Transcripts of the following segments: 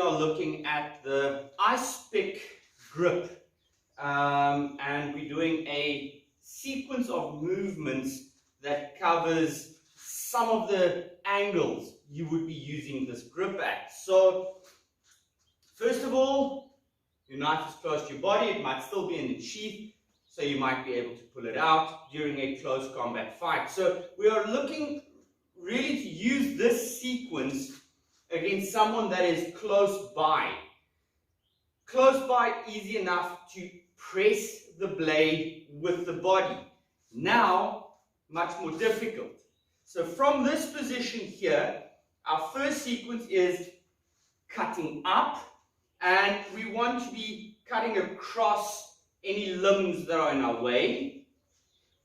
are looking at the ice pick grip, and we're doing a sequence of movements that covers some of the angles you would be using this grip at. So, first of all, your knife is close to your body. It might still be in its sheath, so you might be able to pull it out during a close combat fight. So we are looking really to use this sequence against someone that is close by. Close by, easy enough to press the blade with the body. Now, much more difficult. So from this position here, our first sequence is cutting up, and we want to be cutting across any limbs that are in our way.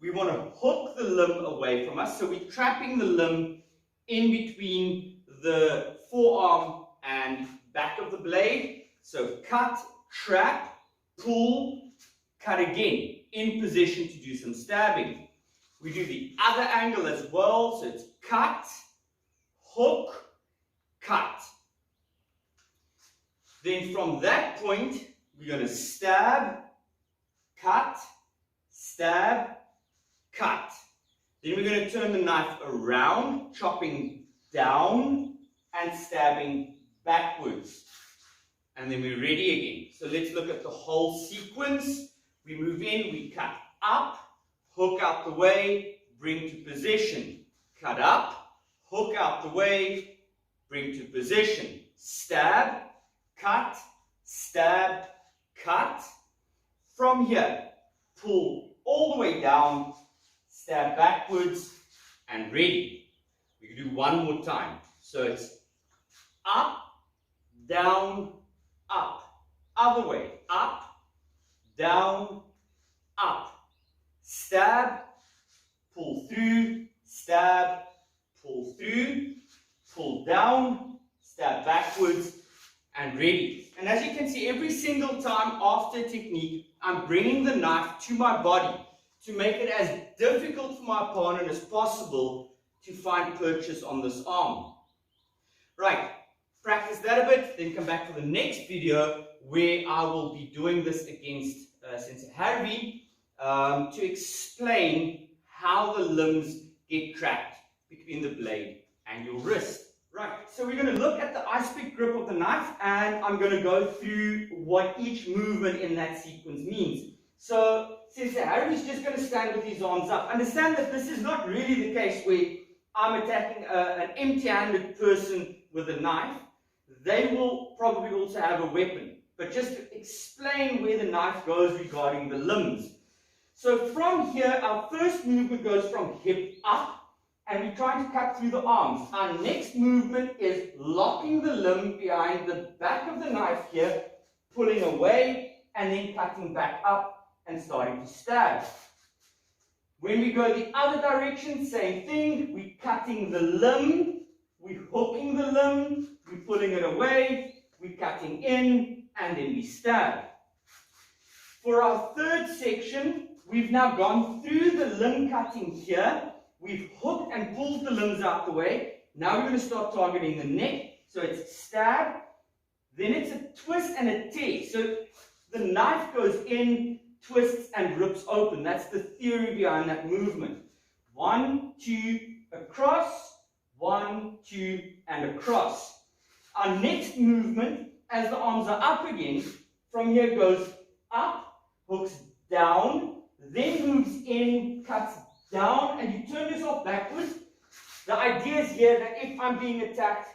We want to hook the limb away from us, so we're trapping the limb in between the forearm and back of the blade. So cut, trap, pull, cut again, in position to do some stabbing. We do the other angle as well, so it's cut, hook, cut. Then from that point, we're going to stab, cut, stab, cut. Then we're going to turn the knife around, chopping down and stabbing backwards. And then we're ready again. So let's look at the whole sequence. We move in, we cut up, hook out the way, bring to position. Cut up, hook out the way, bring to position. Stab, cut, stab, cut. From here, pull all the way down, stab backwards, and ready. We can do one more time. So it's up, down, up. Other way, up, down, up. Stab, pull through, stab, pull through, pull down, stab backwards, and ready. And as you can see, every single time after technique, I'm bringing the knife to my body to make it as difficult for my opponent as possible to find purchase on this arm. Right, practice that a bit, then come back for the next video where I will be doing this against Sensei Harvey to explain how the limbs get trapped between the blade and your wrist. Right, so we're going to look at the ice pick grip of the knife, and I'm going to go through what each movement in that sequence means. So, Sensei Harvey's just going to stand with his arms up. Understand that this is not really the case where I'm attacking an empty-handed person with a knife. They will probably also have a weapon, but just to explain where the knife goes regarding the limbs. So from here, our first movement goes from hip up, and we're trying to cut through the arms. Our next movement is locking the limb behind the back of the knife here, pulling away, and then cutting back up and starting to stab. When we go the other direction, same thing. We're cutting the limb, we're hooking the limb, we're pulling it away, we're cutting in, and then we stab. For our third section, we've now gone through the limb cutting here. We've hooked and pulled the limbs out the way. Now we're going to start targeting the neck. So it's stab, then it's a twist and a tear. So the knife goes in, twists and rips open. That's the theory behind that movement. 1, 2, across, 1, 2, and across. Our next movement, as the arms are up again, from here goes up, hooks down, then moves in, cuts down, and you turn yourself backwards. The idea is here that if I'm being attacked,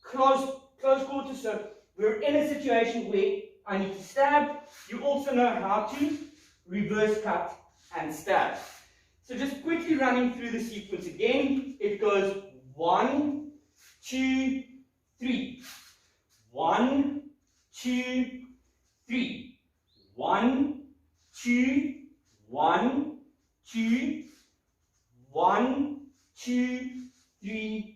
close quarters, so we're in a situation where I need to stab, you also know how to reverse cut and stab. So just quickly running through the sequence again, it goes 1, 2, 3. 1, 2, 3. 1, 2, 1, 2, 1, 2, 3,